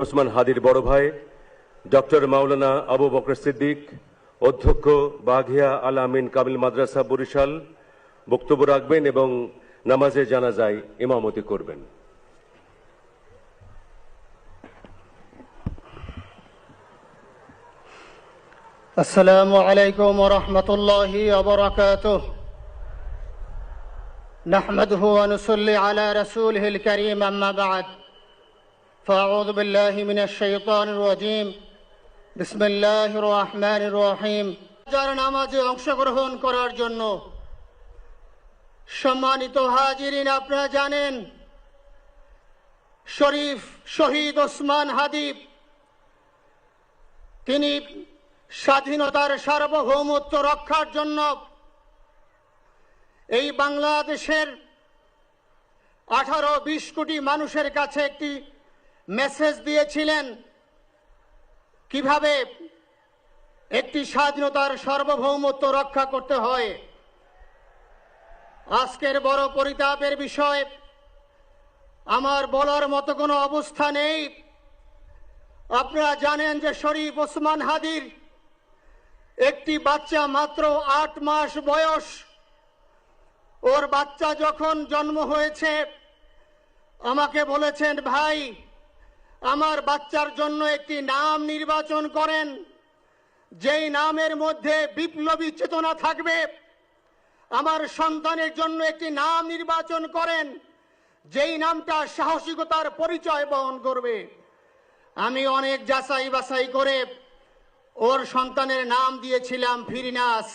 ওসমান হাদির বড় ভাই ডক্টর মাওলানা আবু বকর সিদ্দিক, অধ্যক্ষ বাঘিয়া আল আমিন কামিল মাদ্রাসা বরিশাল বক্তব্য রাখবেন এবং নামাজে জানাজায় ইমামতি করবেন। السلام عليكم ورحمة الله وبركاته. نحمده ونصلي على رسوله الكريم أما بعد فأعوذ بالله من الشيطان الرجيم بسم الله الرحمن الرحيم. যারা নামাজে অংশগ্রহণ করার জন্য সম্মানিত হাজিরিন, আপনারা জানেন শহীদ ওসমান হাদি তিনি স্বাধীনতার সার্বভৌমত্ব রক্ষার জন্য এই বাংলাদেশের 18-20 কোটি মানুষের কাছে একটি মেসেজ দিয়েছিলেন কিভাবে একটি স্বাধীনতার সার্বভৌমত্ব রক্ষা করতে হয়। আজকের বড় পরিতাপের বিষয়, আমার বলার মতো কোনো অবস্থা নেই। আপনারা জানেন যে শরীফ ওসমান হাদির একটি বাচ্চা মাত্র 8 মাস বয়স। ওর বাচ্চা যখন জন্ম হয়েছে আমাকে বলেছেন, ভাই আমার বাচ্চার জন্য একটি নাম নির্বাচন করেন, যেই নামের মধ্যে বিপ্লবী চেতনা থাকবে। আমার সন্তানের জন্য একটি নাম নির্বাচন করেন, যেই নামটা সাহসিকতার পরিচয় বহন করবে। আমি অনেক যাচাই বাছাই করে ওর সন্তানের নাম দিয়েছিলাম ফিরিনাস,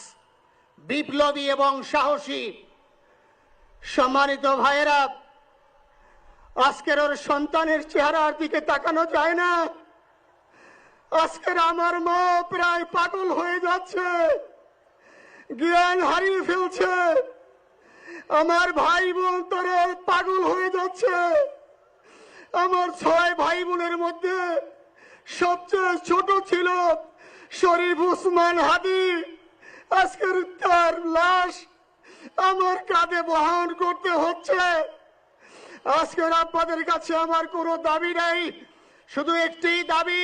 বিপ্লবী এবং সাহসী। সম্মানিত ভাইয়েরা, আজকের ওর সন্তানের চেহারার দিকে তাকানো যায় না। আজকের আমার মা প্রায় পাগল হয়ে যাচ্ছে, জ্ঞান হারিয়ে ফেলছে। আমার ভাই বোন তারা পাগল হয়ে যাচ্ছে। আমার 6 ভাই বোনের মধ্যে সবচেয়ে ছোট ছিল শরীফ ওসমান হাদি। আজকের তার লাশ আমার কাঁধে বহন করতে হচ্ছে। আজকের আপনাদের কাছে আমার কোনো দাবি নেই, শুধু একটি দাবি।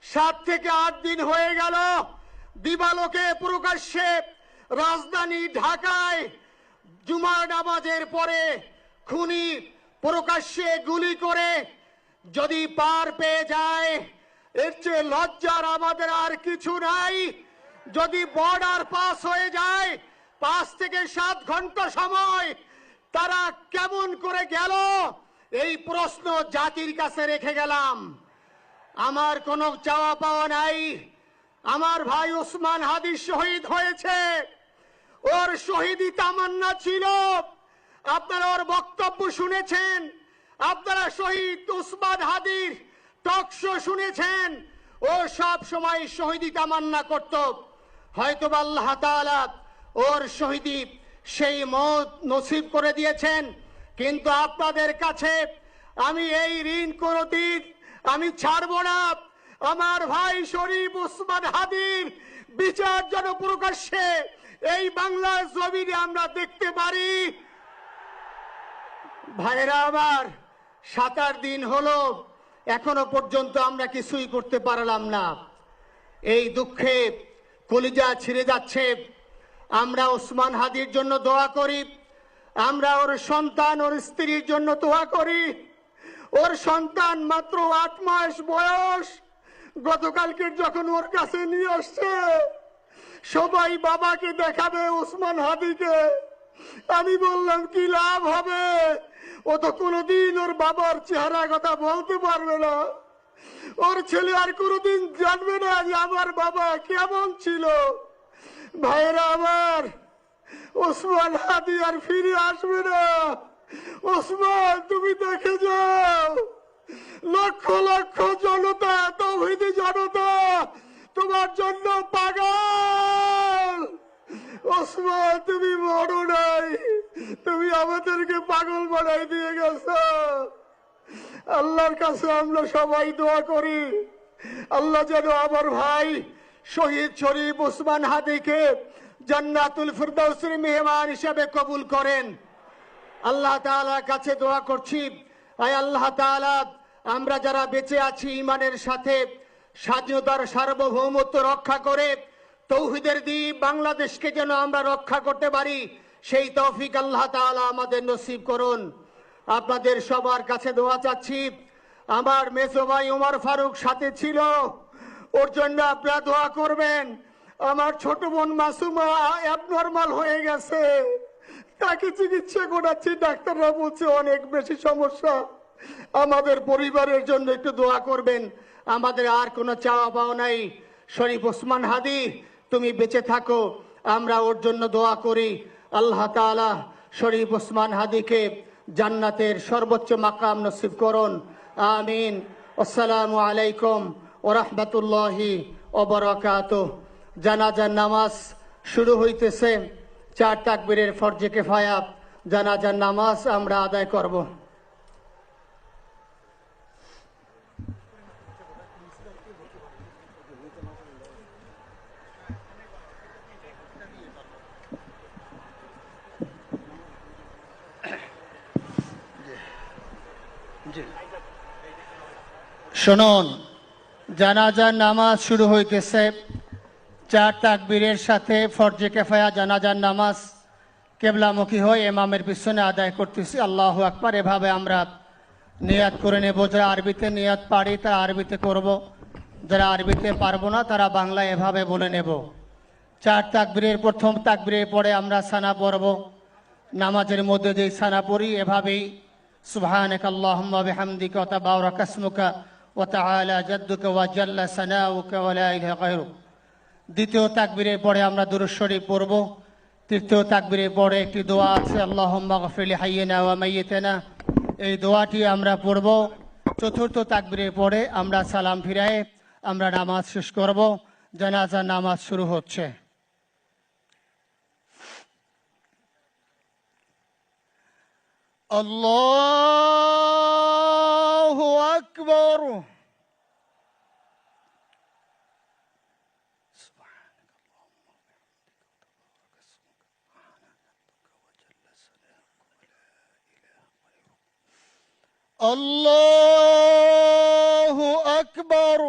7 থেকে 8 দিন হয়ে গেল দিবালোকে প্রকাশ্যে রাজধানী ঢাকায় জুমার নামাজের পরে খুনি প্রকাশ্যে গুলি করে যদি পার পেয়ে যায়, এর চেয়ে লজ্জার আমাদের আর কিছু নাই। যদি বর্ডার পাস হয়ে যায়, 5 থেকে 7 ঘন্টা সময় তারা কেমন করে গেল, এই প্রশ্ন জাতির কাছে রেখে গেলাম। আমার কোনো চাওয়া পাওয়া নাই। আমার ভাই ওসমান হাদি শহীদ হয়েছে, ওর শহীদি তামান্না ছিল। আপনারা ওর বক্তব্য শুনেছেন, আপনারা শহীদ ওসমান হাদির টক শো শুনেছেন। ও সব সময় শহীদি তামান্না করত। হয়তো আল্লাহ তাআলা ওর শহীদি সেই মত নসিব করে দিয়েছেন। কিন্তু আপনাদের কাছে আমি এই ঋণ কোনদিন আমি ছাড়ব না। আমার ভাই শরীফ ওসমান হাদির বিচার যেন প্রকাশ্যে এই বাংলার জমিনে আমরা দেখতে পারি। ভাইরা আমার, 7-8 দিন হলো, এখনো পর্যন্ত আমরা কিছুই করতে পারলাম না। এই দুঃখে কলিজা ছিঁড়ে যাচ্ছে। আমরা ওসমান হাদির জন্য দোয়া করি, আমরা ওর সন্তান ওর স্ত্রীর জন্য দোয়া করি। ওর সন্তান মাত্র 8 মাস বয়স। গতকালকে যখন ওর কাছে নিয়ে আসছে, সবাই বাবাকে দেখাবে ওসমান হাদিকে। আমি বললাম কি লাভ হবে, ও তো কোনোদিন ওর বাবার চেহারা কথা বলতে পারবে না। ওর ছেলে আর কোনোদিন জানবে না যে আমার বাবা কেমন ছিল। ভাইরা আমার, ওসমান হাদি আর ফিরে আসবে না। ওসমান, তুমি দেখে যাও, লক্ষ লক্ষ জনতা, তাওহীদি জনতা তোমার জন্য পাগল। ওসমান, তুমি মরো নাই, তুমি আমাদেরকে পাগল বানাই দিয়ে গেছো। আল্লাহর কাছে আমরা সবাই দোয়া করি, আল্লাহ যেন আমার ভাই শহীদ শরীফ ওসমান হাদিকে জান্নাতুল ফিরদাউসের মেহমান হিসেবে কবুল করেন। আল্লাহ তাআলার কাছে দোয়া করছি, আয় আল্লাহ তাআলা আমরা যারা বেঁচে আছি ঈমানের সাথে স্বাধীনতার সার্বভৌমত্ব রক্ষা করে তৌহিদের দ্বীপ বাংলাদেশকে যেন আমরা রক্ষা করতে পারি, সেই তৌফিক আল্লাহ তাআলা আমাদের নসিব করুন। আপনাদের সবার কাছে দোয়া চাচ্ছি। আমার মেজো ভাই ওমর ফারুক সাথে ছিল, ওর জন্য আপনারা দোয়া করবেন। আমার ছোট বোন মাসুমা অ্যাবনর্মাল হয়ে গেছে, তাকে চিকিৎসা করাচ্ছি, ডাক্তাররা বলছে অনেক বেশি সমস্যা। আমাদের পরিবারের জন্য একটু দোয়া করবেন। আমাদের আর কোনো চাওয়া পাওয়া নাই। শরীফ ওসমান হাদি তুমি বেঁচে থাকো, আমরা ওর জন্য দোয়া করি। আল্লাহ তাআলা শরীফ ওসমান হাদিকে জান্নাতের সর্বোচ্চ মাকাম নসিব করুন, আমিন। আসসালামু আলাইকুম ওয়া রাহমাতুল্লাহি ওয়া বারাকাতুহু। জানাজার নামাজ শুরু হইতেছে। 4 তাকবীরের ফরজে কিফায়া জানাজার নামাজ আমরা আদায় করব। শুনুন, জানাজার নামাজ শুরু হইতেছে। 4 তাকবীরের সাথে ফরজে কিফায়া জানাজার নামাজ কেবলামুখী হয়ে ইমামের পিছনে আদায় করতেছি। আল্লাহু আকবার। এভাবে আমরা নিয়াত করে নেব। যারা আরবিতে নিয়াত পারি তারা আরবিতে করব, যারা আরবিতে পারবো না তারা বাংলায় এভাবে বলে নেব। 4 তাকবীরের প্রথম তাকবীরের পরে আমরা সানা পড়ব। নামাজের মধ্যে যেই সানা পড়ি এভাবেই সুবহানাকা আল্লাহুম্মা বিহামদিকা ওয়া তাবারাকা ইসমুকা ওয়া তাআলা জাদ্দুকা ওয়া জাল্লা সানাউকা ওয়া লা ইলাহা গায়রুক। দ্বিতীয় তাকবীরের পরে আমরা দুরূদ শরীফ পড়ব। তৃতীয় তাকবীরের পরে একটি দোয়া আছে, আল্লাহুম্মা গফির লি হাইয়িনা ওয়া মাইয়িতিনা, এই দোয়াটি আমরা পড়ব। চতুর্থ তাকবীরের পরে আমরা সালাম ফিরায়ে আমরা নামাজ শেষ করব। জানাজার নামাজ শুরু হচ্ছে। আল্লাহু আকবার। আল্লাহু আকবার।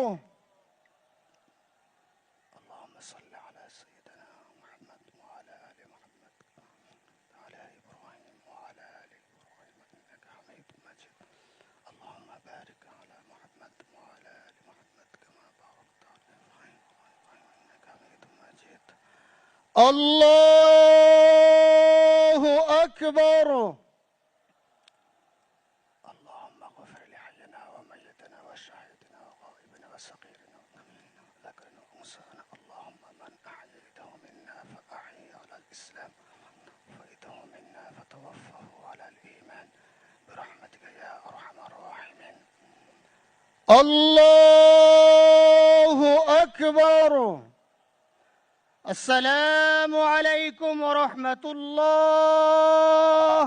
اللهم صل على سيدنا محمد وعلى آل محمد وعلى إبراهيم وعلى آل إبراهيم إنك حميد مجيد. اللهم بارك على محمد وعلى آل محمد كما باركت على إبراهيم وعلى إبراهيم إنك حميد مجيد. الله أكبر. اللهم اغفر لحينا وميتنا وشاهدنا وغائبنا وصغيرنا وكبيرنا وذكرنا وانثانا. اللهم من احييته منا فاحيه على الاسلام ومن توفيته منا فتوفه على الايمان برحمتك يا ارحم الراحمين. الله اكبر. السلام عليكم ورحمة الله.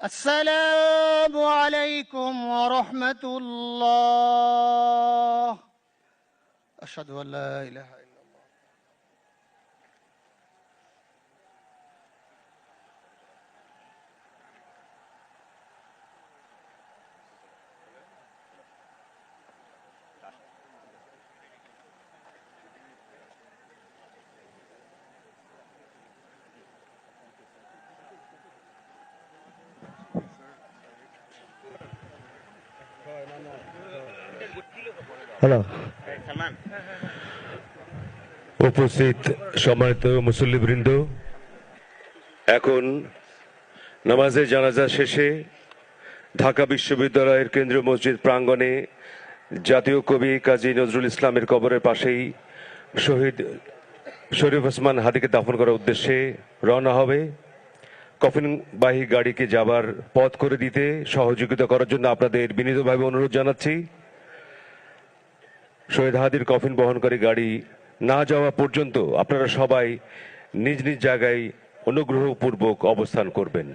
السلام عليكم ورحمة الله. أشهد أن لا إله إلا الله. হ্যালো, উপস্থিত সম্মানিত মুসল্লিবৃন্দ, এখন নামাজে জানাজা শেষে ঢাকা বিশ্ববিদ্যালয়ের কেন্দ্রীয় মসজিদ প্রাঙ্গণে জাতীয় কবি কাজী নজরুল ইসলামের কবরের পাশেই শহীদ শরীফ ওসমান হাদিকে দাফন করার উদ্দেশ্যে রওনা হবে। কফিনবাহী গাড়িকে যাবার পথ করে দিতে সহযোগিতা করার জন্য আপনাদের বিনীতভাবে অনুরোধ জানাচ্ছি। শহীদ হাদির কফিন বহনকারী গাড়ি না যাওয়া পর্যন্ত আপনারা সবাই নিজ নিজ জায়গায় অনুগ্রহপূর্বক অবস্থান করবেন।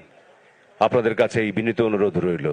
আপনাদের কাছে এই বিনীত অনুরোধ রইল।